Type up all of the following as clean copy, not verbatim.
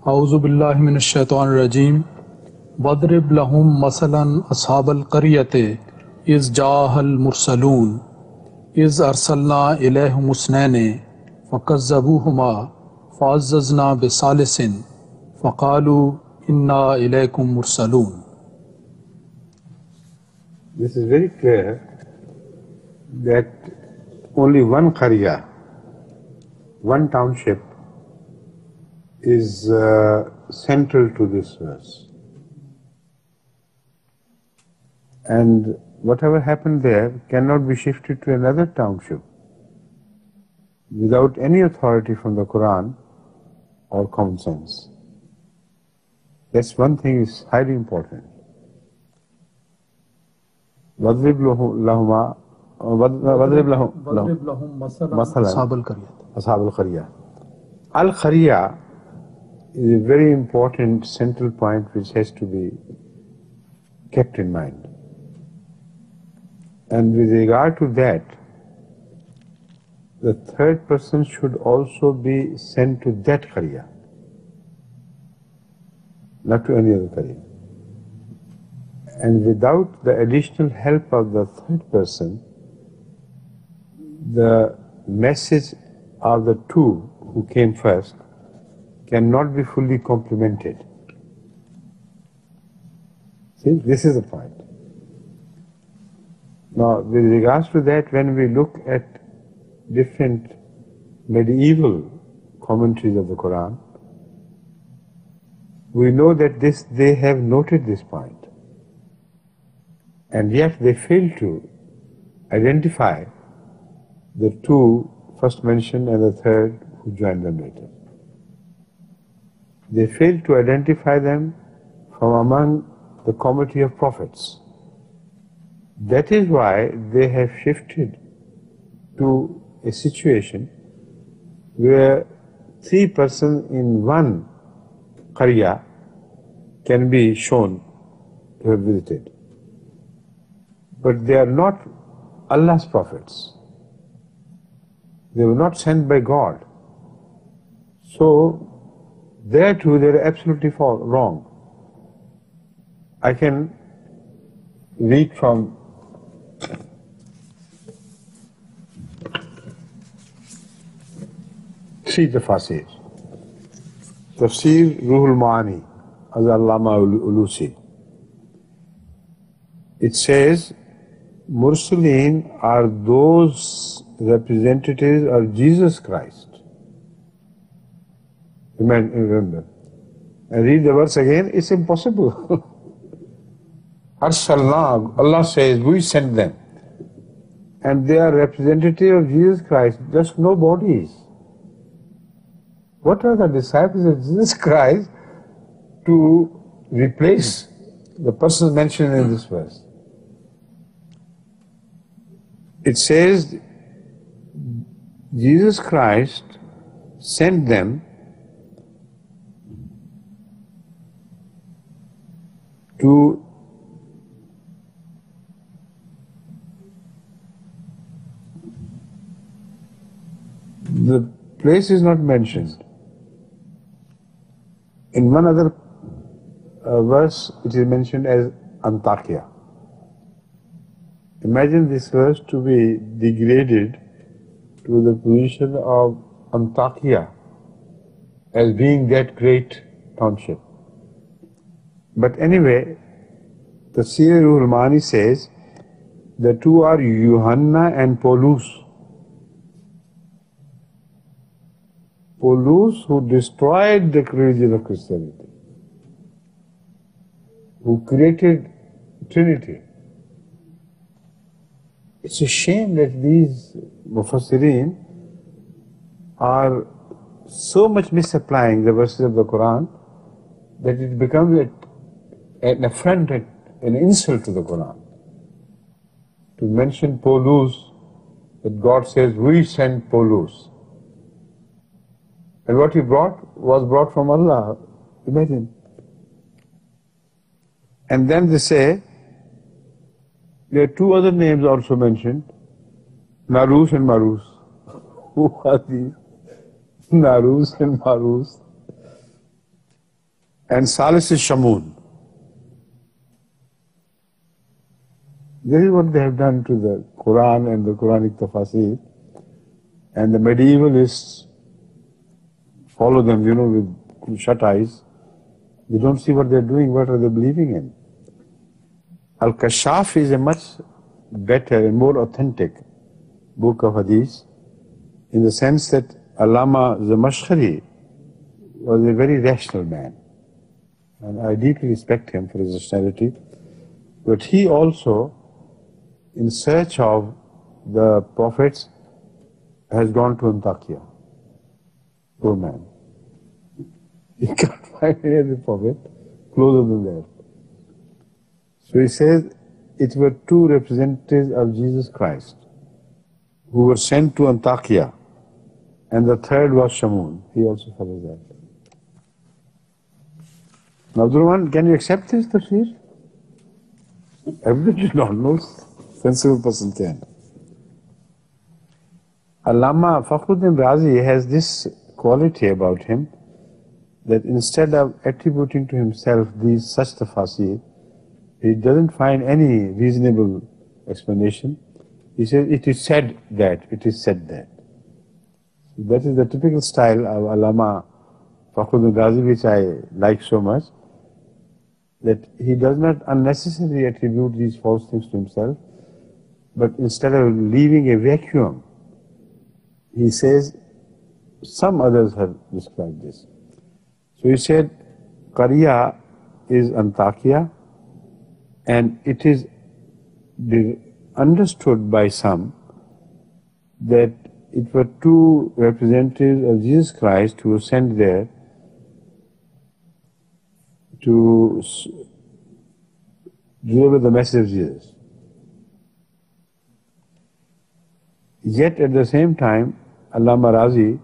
اعوذ باللہ من الشیطان الرجیم وَاضْرِبْ لَهُمْ مَثَلًا أَصْحَابَ الْقَرْيَةِ إِذْ جَاءَهَا الْمُرْسَلُونَ إِذْ أَرْسَلْنَا إِلَيْهِمُ اثْنَيْنِ فَكَذَّبُوهُمَا فَعَزَّزْنَا بِثَالِثٍ فَقَالُوا إِنَّا إِلَيْكُمْ مُرْسَلُونَ. This is very clear that only one Qarya, one township is central to this verse. And whatever happened there cannot be shifted to another township without any authority from the Quran or common sense. That's one thing is highly important. وَاضْرِبْ لَهُمْ مَثَلًا أَصْحَابُ الْقَرْيَةِ. Al-Qariya is a very important central point which has to be kept in mind. And with regard to that, the third person should also be sent to that Qariya, not to any other Qariya. And without the additional help of the third person, the message of the two who came first cannot be fully complemented. See, this is the point. Now, with regards to that, when we look at different medieval commentaries of the Quran, we know that they have noted this point. And yet they fail to identify the two first mentioned and the third who joined them later. They fail to identify them from among the community of prophets. That is why they have shifted to a situation where three persons in one Qarya can be shown to have visited. But they are not Allah's prophets. They were not sent by God. So, there too they are absolutely wrong. I can read from three tafsir. Tafsir Ruhul Ma'ani, Allama Ulusi. It says, Mursaleen are those representatives of Jesus Christ. Remember. And read the verse again, it's impossible. Arsalna, Allah says, we sent them. And they are representative of Jesus Christ, just no bodies. What are the disciples of Jesus Christ to replace the persons mentioned in this verse? It says, Jesus Christ sent them to the place is not mentioned. In one other verse, it is mentioned as Antakya. Imagine this verse to be degraded to the position of Antakya as being that great township. But anyway, the Tafsir Ruhul says the two are Yohanna and Paulus. Paulus, who destroyed the religion of Christianity, who created Trinity. It's a shame that these Mufassirin are so much misapplying the verses of the Quran that it becomes an affront, an insult to the Quran. To mention Paulus, that God says, we sent Paulus. And what he brought was brought from Allah. Imagine. And then they say, there are two other names also mentioned, Narus and Marus. Who are these? Narus and Marus. and Salis is Shamun. This is what they have done to the Quran and the Quranic tafasir, and the medievalists follow them, with shut eyes. They don't see what they're doing, what are they believing in. Al-Kashaf is a much better and more authentic book of hadith, in the sense that Allama Zamakhshari was a very rational man, and I deeply respect him for his rationality, but he also, in search of the prophets, has gone to Antakya. Poor man. He can't find any other prophet closer than that. So he says it were two representatives of Jesus Christ who were sent to Antakya, and the third was Shamun. He also follows that. Now, Abdurrahman, can you accept this tafsir? Evidently not. No sensible person can. Allama Fakhruddin Razi has this quality about him, that instead of attributing to himself such tafasir, he doesn't find any reasonable explanation. He says, it is said that, it is said that. So that is the typical style of Allama Fakhruddin Razi, which I like so much, that he does not unnecessarily attribute these false things to himself, but instead of leaving a vacuum, he says, some others have described this. So he said, Qariya is Antakya, and it is understood by some that it were two representatives of Jesus Christ who were sent there to deliver the message of Jesus. Yet at the same time, Allama Razi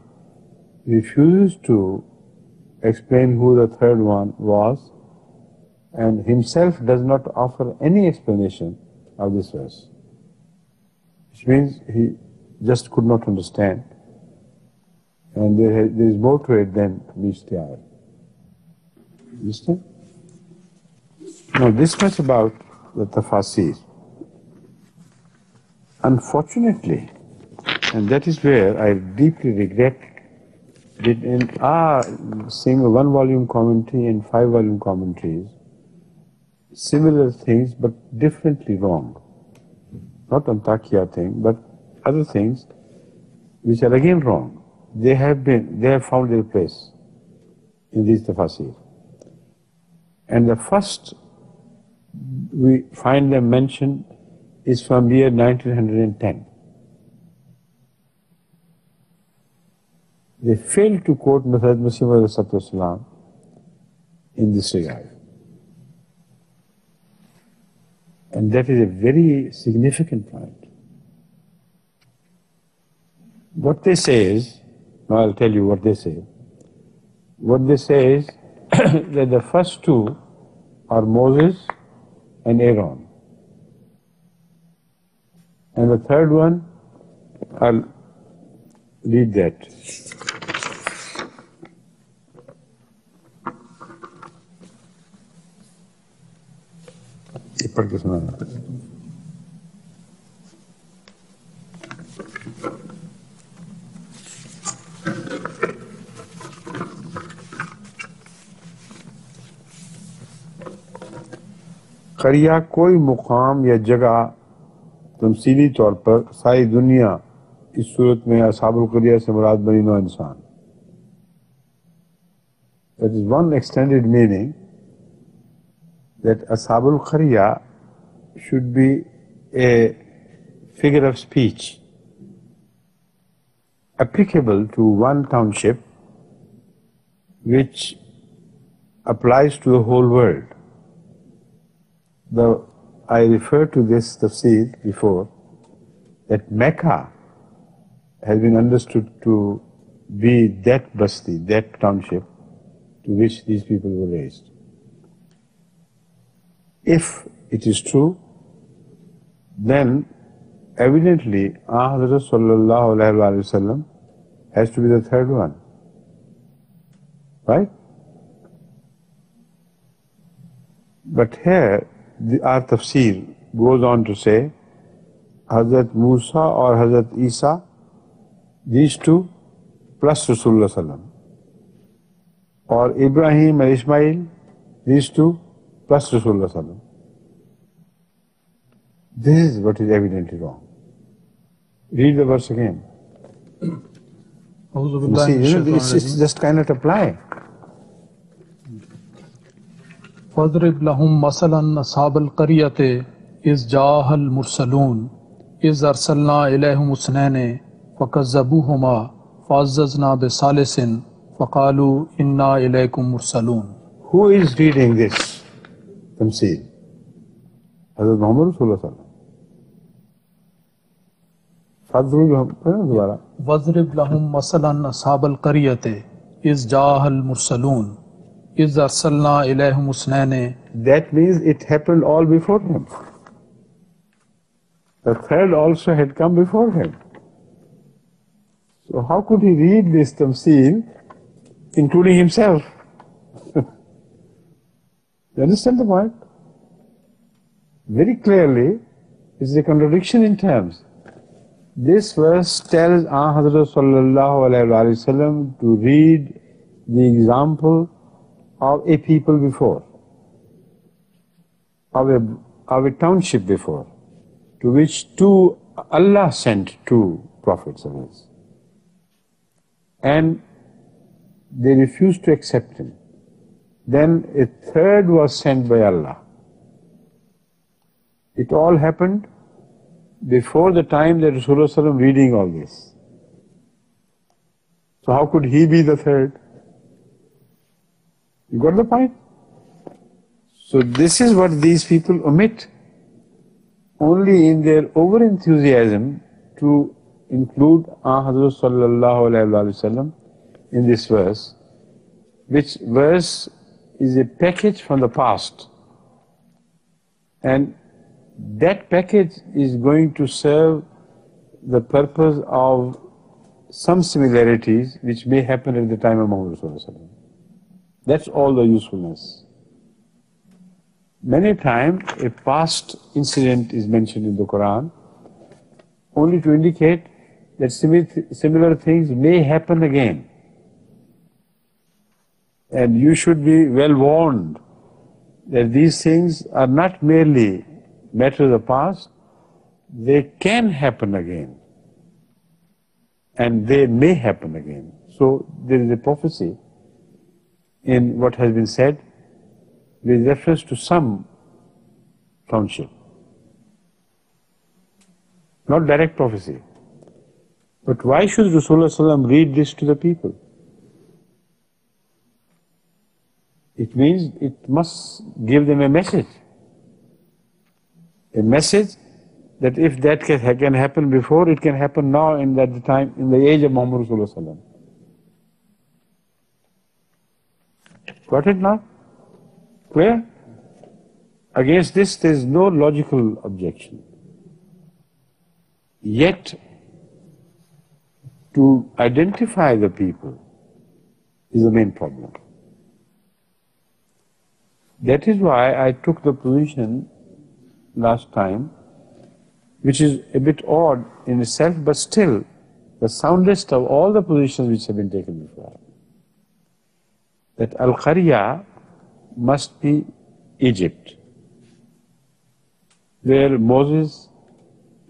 refuses to explain who the third one was, and himself does not offer any explanation of this verse, which means he just could not understand, and there is more to it than Mishtiyar. Understand? Now, this much about the tafasir. Unfortunately, and that is where I deeply regret that in our single 1-volume commentary and 5-volume commentaries, similar things but differently wrong. Not Antakya thing, but other things which are again wrong. They have found their place in these tafasir. And the first we find them mentioned is from year 1910. They failed to quote Muslim in this regard. And that is a very significant point. What they say is, now I'll tell you what they say. What they say is that the first two are Moses and Aaron. And the third one, I'll read that. पढ़ के सुनाना। करिया कोई मुकाम या जगह तमसीली तौर पर सारी दुनिया इस सूरत में असहाबुल करिया से मुराद बनी नौ इंसान। That is one extended meaning, that Ashabul Kariayah should be a figure of speech applicable to one township which applies to the whole world. I referred to this tafsir before, that Mecca has been understood to be that basti, that township to which these people were raised. If it is true, then evidently Hazrat sallallahu alaihi wasallam has to be the third one, right? But here, our tafsir goes on to say, Hazrat Musa or Hazrat Isa, these two, plus Rasulullah sallam. Or Ibrahim and Ismail, these two, plus Rasulullah sallam. This is what is evidently wrong. Read the verse again. You see, it just cannot apply. فَاضْرِبْ لَهُمْ مَثَلًا أَصْحَابَ الْقَرْيَةِ إِذْ جَاءَهَا الْمُرْسَلُونَ إِذْ أَرْسَلْنَا إِلَيْهِمُ اثْنَيْنِ فَكَذَّبُوهُمَا فَعَزَّزْنَا بِثَالِثٍ فَقَالُوا إِنَّا إِلَيْكُمْ مُرْسَلُونَ. Who is reading this tamsil? Hazrat Muhammad Rasulullah sallallahu alaihi wasallam. وَاضْرِبْ لَهُمْ مَثَلًا أَصْحَابَ الْقَرْيَةِ إِذْ جَاءَهَا الْمُرْسَلُونَ إِذْ أَرْسَلْنَا إِلَيْهِمُ اثْنَيْنِ. That means it happened all before him. The third also had come before him. So how could he read this tamsil, including himself? You understand the point? Very clearly, it's a contradiction in terms. This verse tells Hazrat sallallahu alaihi wasallam to read the example of a people before, of a township before, to which Allah sent two prophets of His. And they refused to accept him. Then a third was sent by Allah. It all happened before the time that Rasulullah sallallahu alaihi wasallam reading all this. So how could he be the third? You got the point? So this is what these people omit. Only in their over-enthusiasm to include Hazrat sallallahu alaihi wasallam in this verse, which verse is a package from the past. And that package is going to serve the purpose of some similarities which may happen at the time of Muhammad sallallahu alaihi wasallam. That's all the usefulness. Many times a past incident is mentioned in the Quran only to indicate that similar things may happen again. And you should be well warned that these things are not merely matters of the past, they can happen again. And they may happen again. So there is a prophecy in what has been said with reference to some township. Not direct prophecy. But why should Rasulullah sallallahu alaihi wasallam read this to the people? It means it must give them a message. A message that if that can happen before, it can happen now in that time, in the age of Muhammad Rasulullah sallallahu alaihi wasallam. Got it now? Clear? Against this, there is no logical objection. Yet, to identify the people is the main problem. That is why I took the position last time, which is a bit odd in itself, but still the soundest of all the positions which have been taken before. That Al-Qaryah must be Egypt, where Moses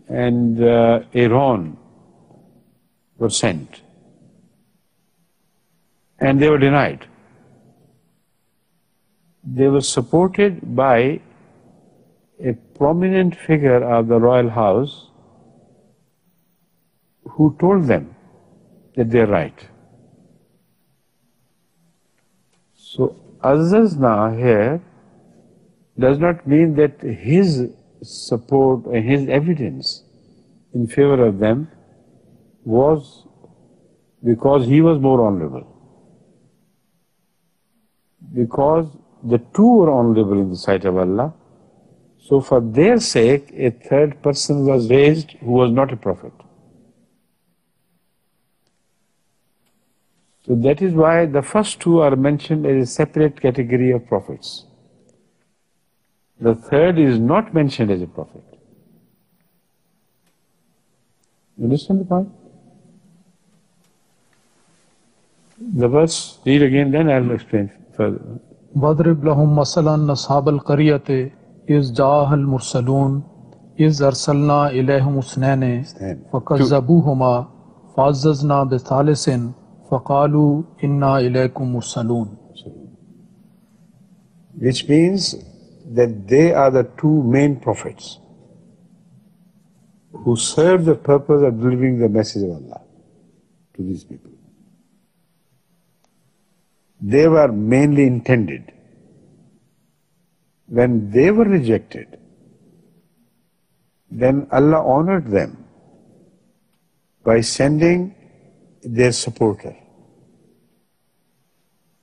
and Aaron were sent, and they were denied. They were supported by a prominent figure of the royal house who told them that they are right. So Azzazna here does not mean that his support and his evidence in favor of them was because he was more honorable. Because the two were honorable in the sight of Allah, so for their sake a third person was raised who was not a prophet. So that is why the first two are mentioned as a separate category of prophets. the third is not mentioned as a prophet. You understand the point? The verse, read again, then I'll explain further. وَاضْرِبْ لَهُمْ مَثَلًا أَصْحَابَ الْقَرْيَةِ إِذْ جَاءَهَا الْمُرْسَلُونَ إِذْ أَرْسَلْنَا إِلَيْهِمُ اثْنَيْنِ فَكَذَّبُوهُمَا فَعَزَّزْنَا بِثَالِثٍ فَقَالُوا إِنَّا إِلَيْكُمْ مُرْسَلُونَ. Which means that they are the two main prophets who serve the purpose of delivering the message of Allah to these people. They were mainly intended. When they were rejected, then Allah honored them by sending their supporter,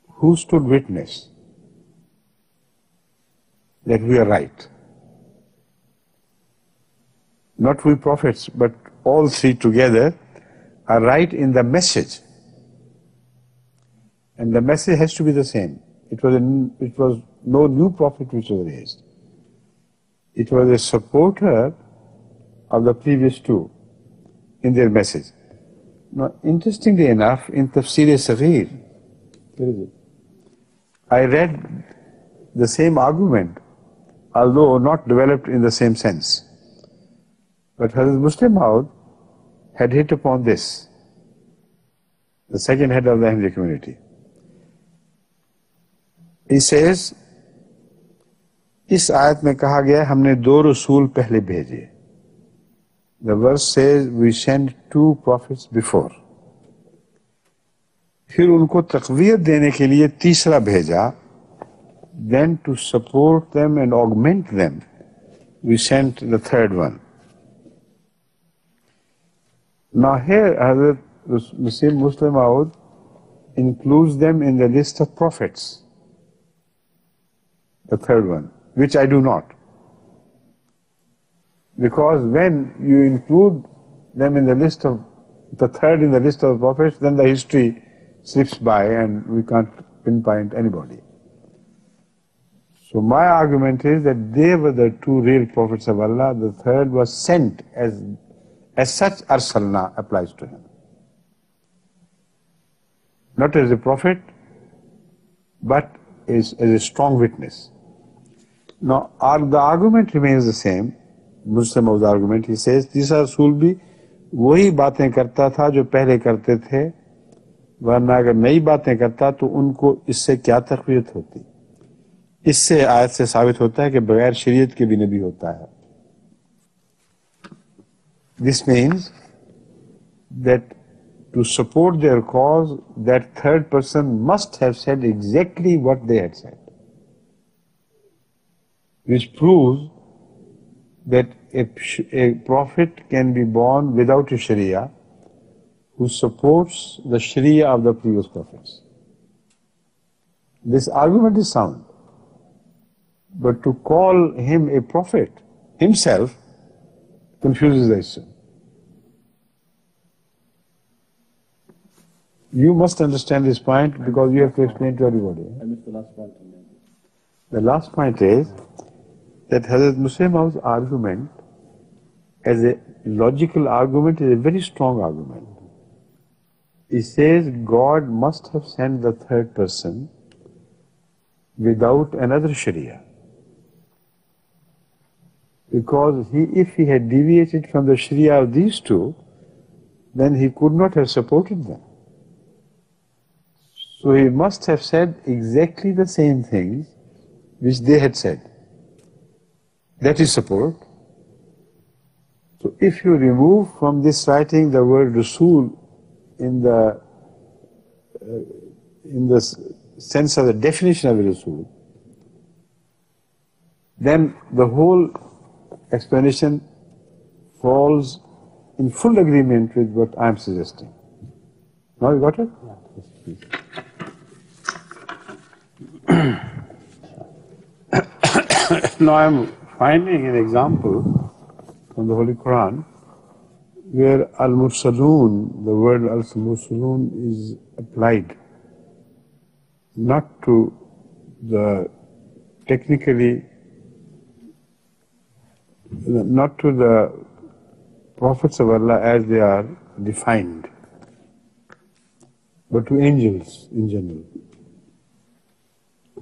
who stood witness that we are right. Not we prophets, but all three together are right in the message. And the message has to be the same. It was no new prophet which was raised. It was a supporter of the previous two in their message. Now, interestingly enough, in Tafsir Saghir, I read the same argument, although not developed in the same sense. But Hazrat Muslim Maud had hit upon this, the second head of the Ahmadiyya community. He says, इस आयत में कहा गया हमने दो रसूल पहले भेजे. The verse says we sent two prophets before. फिर उनको तक़वियत देने के लिए तीसरा भेजा. Then to support them and augment them, we sent the third one. Now here, Hazrat Muslim Maud includes them in the list of prophets. The third one, which I do not. Because when you include them in the list of, the third in the list of prophets, then the history slips by and we can't pinpoint anybody. So my argument is that they were the two real prophets of Allah. The third was sent as such. Arsalna applies to him. Not as a prophet, but as a strong witness. Now, the argument remains the same. Muslim of the argument, he says, तीसरा रसूल भी वही बातें करता था जो पहले करते थे, वरना अगर नई बातें करता तो उनको इससे क्या तक़वियत होती. इससे आयत से साबित होता है कि बगैर शरीयत के भी नबी होता है. This means that to support their cause, that third person must have said exactly what they had said. Which proves that a prophet can be born without a Sharia who supports the Sharia of the previous prophets. This argument is sound. But to call him a prophet himself confuses the issue. You must understand this point because you have to explain to everybody. I missed the last point. The last point is that Hazrat Muslim Maud's argument as a logical argument is a very strong argument. He says God must have sent the third person without another Sharia. Because if he had deviated from the Sharia of these two, then he could not have supported them. So he must have said exactly the same things which they had said. That is support. So if you remove from this writing the word Rasul in the sense of the definition of a Rasul, then the whole explanation falls in full agreement with what I am suggesting. Now you got it? Yeah. Now I am finding an example from the Holy Quran where al-Mursalun, the word al-Mursalun is applied not to the technically not to the prophets of Allah as they are defined, but to angels in general,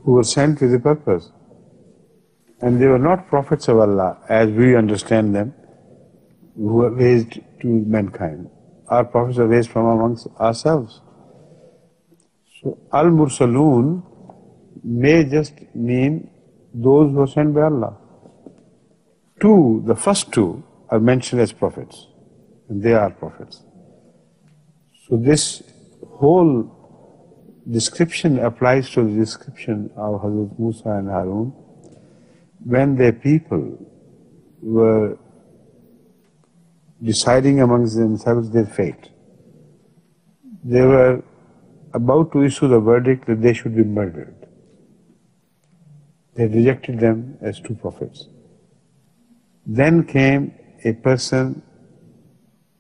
who were sent with a purpose. And they were not prophets of Allah as we understand them, who were raised to mankind. Our prophets are raised from amongst ourselves. So Al-Mursalun may just mean those who are sent by Allah. The first two are mentioned as prophets, and they are prophets. So this whole description applies to the description of Hazrat Musa and Harun when their people were deciding amongst themselves their fate. They were about to issue the verdict that they should be murdered. They rejected them as two prophets. Then came a person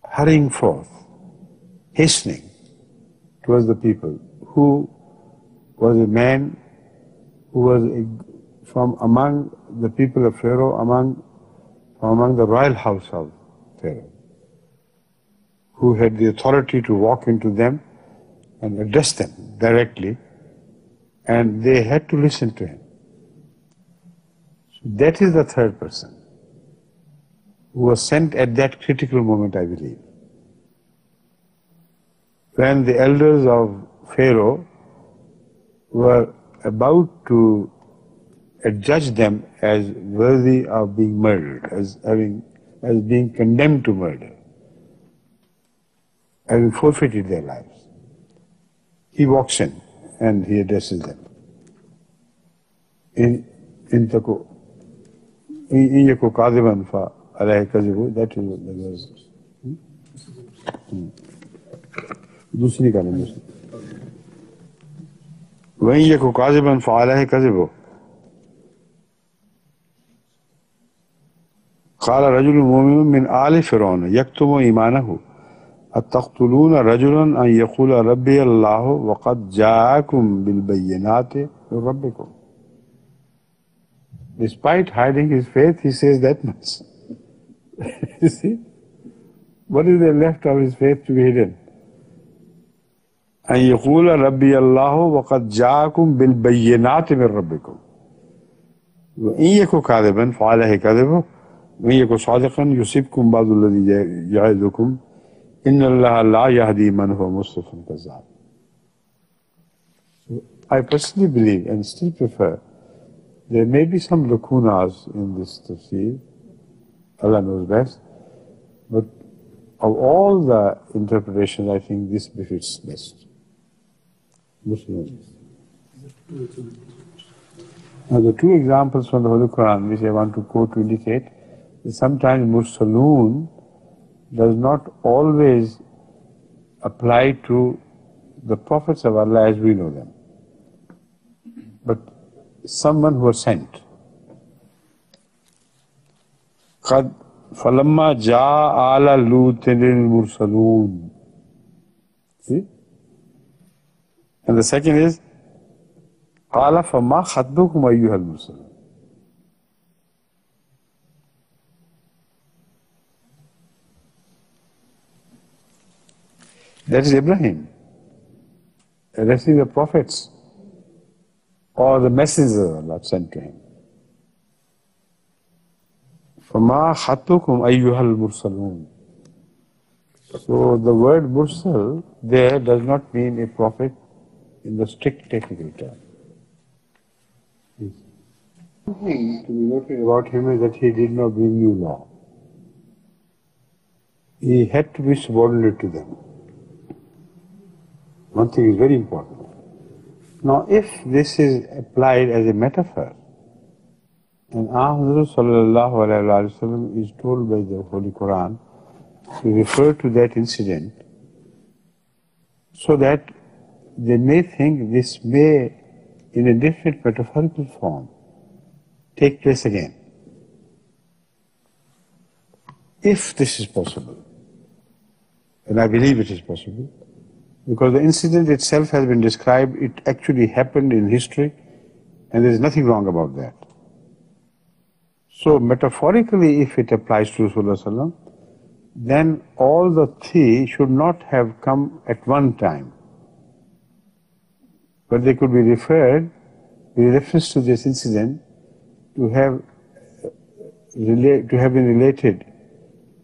hurrying forth, hastening towards the people, who was a man who was from among the people of Pharaoh, from among the royal house of Pharaoh, who had the authority to walk into them and address them directly, and they had to listen to him. So that is the third person who was sent at that critical moment, I believe. When the elders of Pharaoh were about to adjudge them as worthy of being murdered, as being condemned to murder, having forfeited their lives, he walks in and he addresses them. In yaku qadiban fa alayhi kazibu, that is what the verse is. दूसरी का नहीं, वहीं ये को काज़िबन फ़अलैहि कज़िबु क़ाल रजुलुन मुमिनुन मिन आलि फ़िरऔन यक्तुमु ईमानहु अतक़्तुलून रजुलन अन यक़ूल रब्बी अल्लाह वक़द जाअकुम bill बय्यिनाति मिन रब्बिकुम. Despite hiding his faith, he says that much. You see, what is there left of his faith to be hidden? أن يقول ربي الله وقد جاءكم بالبينات من ربكم وإن يكن كاذبا فعليه كذبه وإن يكن صادقا يصيبكم بعض الذي يعظكم إن الله لا يهدي من هو مسرف كذاب. So I personally believe and still prefer there may be some lacunas in this tafsir, Allah knows best, but of all the interpretations I think this befits best. Muslims. Now the two examples from the Holy Quran which I want to quote to indicate that sometimes Mursalun does not always apply to the prophets of Allah as we know them, but someone who was sent. قَدْ فَلَمَّا جَاءَ عَلَى لُوطٍ الْمُرْسَلُونَ. See? And the second is قَالَ فَمَا خَطْبُكُمْ أَيُّهَا الْمُرْسَلُونَ. That is Ibrahim addressing the prophets or the messengers of Allah sent to him. فَمَا خَطْبُكُمْ أَيُّهَا الْمُرْسَلُونَ. So the word mursal there does not mean a prophet in the strict technical term. One thing to be noted about him is that he did not bring new law. He had to be subordinate to them. One thing is very important. Now if this is applied as a metaphor, and Ahmad sallallahu alayhi wa sallam is told by the Holy Quran to refer to that incident so that they may think this may, in a different metaphorical form, take place again. If this is possible, and I believe it is possible, because the incident itself has been described, it actually happened in history, and there is nothing wrong about that. So metaphorically, if it applies to Rasulullah sallam, then all the three should not have come at one time, but they could be referred with reference to this incident to have been related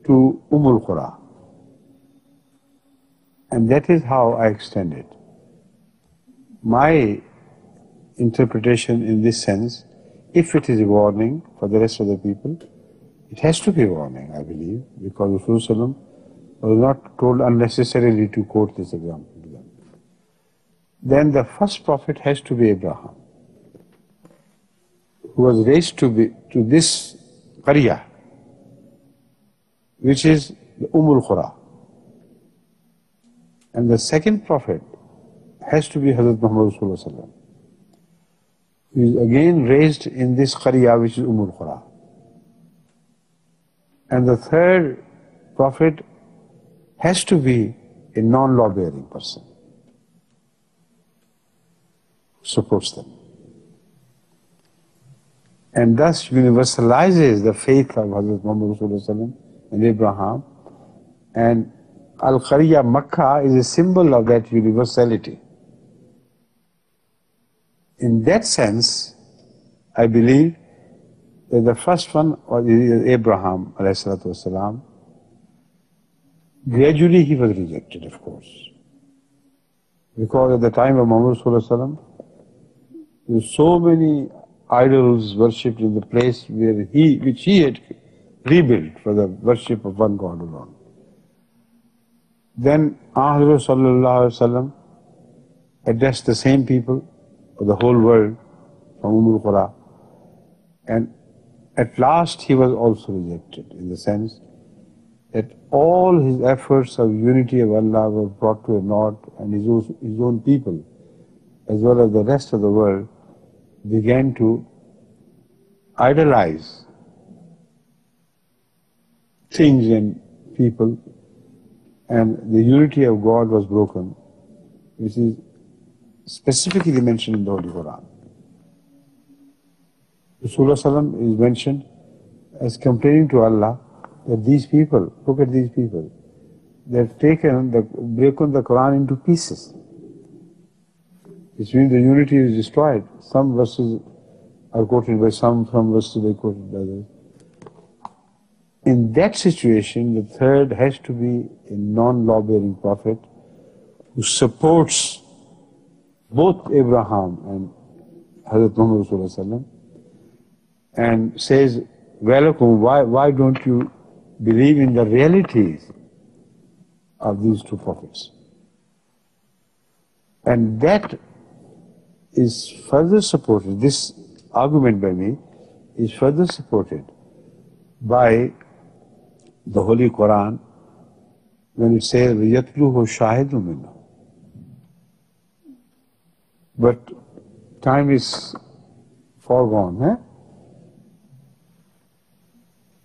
to Qura. And that is how I extend it. My interpretation in this sense, if it is a warning for the rest of the people, it has to be a warning, I believe, because Rasulullah was not told unnecessarily to quote this example to them. Then the first prophet has to be Abraham, who was raised to this Qaryah, which is the Qura. And the second prophet has to be Hazrat Muhammad Rasulullah sallam, who is again raised in this Qaryah, which is Qura. And the third prophet has to be a non-law-bearing person who supports them, and thus universalizes the faith of Hazrat Muhammad Rasulullah sallam and Abraham. And Al-Qaryah Makkah is a symbol of that universality. In that sense, I believe that the first one was Abraham alayhi salatu wasalam. Gradually he was rejected, of course, because at the time of Muhammad sallallahu alaihi wasallam, there were so many idols worshipped in the place which he had rebuilt for the worship of one God alone. Then Hazrat sallallahu alaihi wasallam addressed the same people of the whole world from Qura, and at last he was also rejected, in the sense that all his efforts of unity of Allah were brought to a naught, and his own people, as well as the rest of the world, began to idolize things and people, and the unity of God was broken, which is specifically mentioned in the Holy Quran. Rasulullah sallam is mentioned as complaining to Allah that these people, look at these people, they've broken the Quran into pieces, which means the unity is destroyed. Some verses are quoted by some verses are quoted by others. In that situation, the third has to be a non-law-bearing prophet who supports both Abraham and Hazrat Muhammad Rasulullah sallam, and says, "Welcome, why don't you believe in the realities of these two prophets?" And that is further supported, this argument by me is further supported by the Holy Quran when it says, "Yatluhu shahidun minhu." But time is foregone.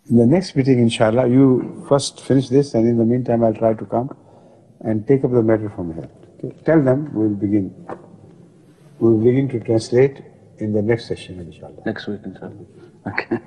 In the next meeting, inshallah, you first finish this, and in the meantime I'll try to come and take up the matter from here. Okay? Tell them we'll begin to translate in the next session, inshallah. Next week, inshallah. Okay.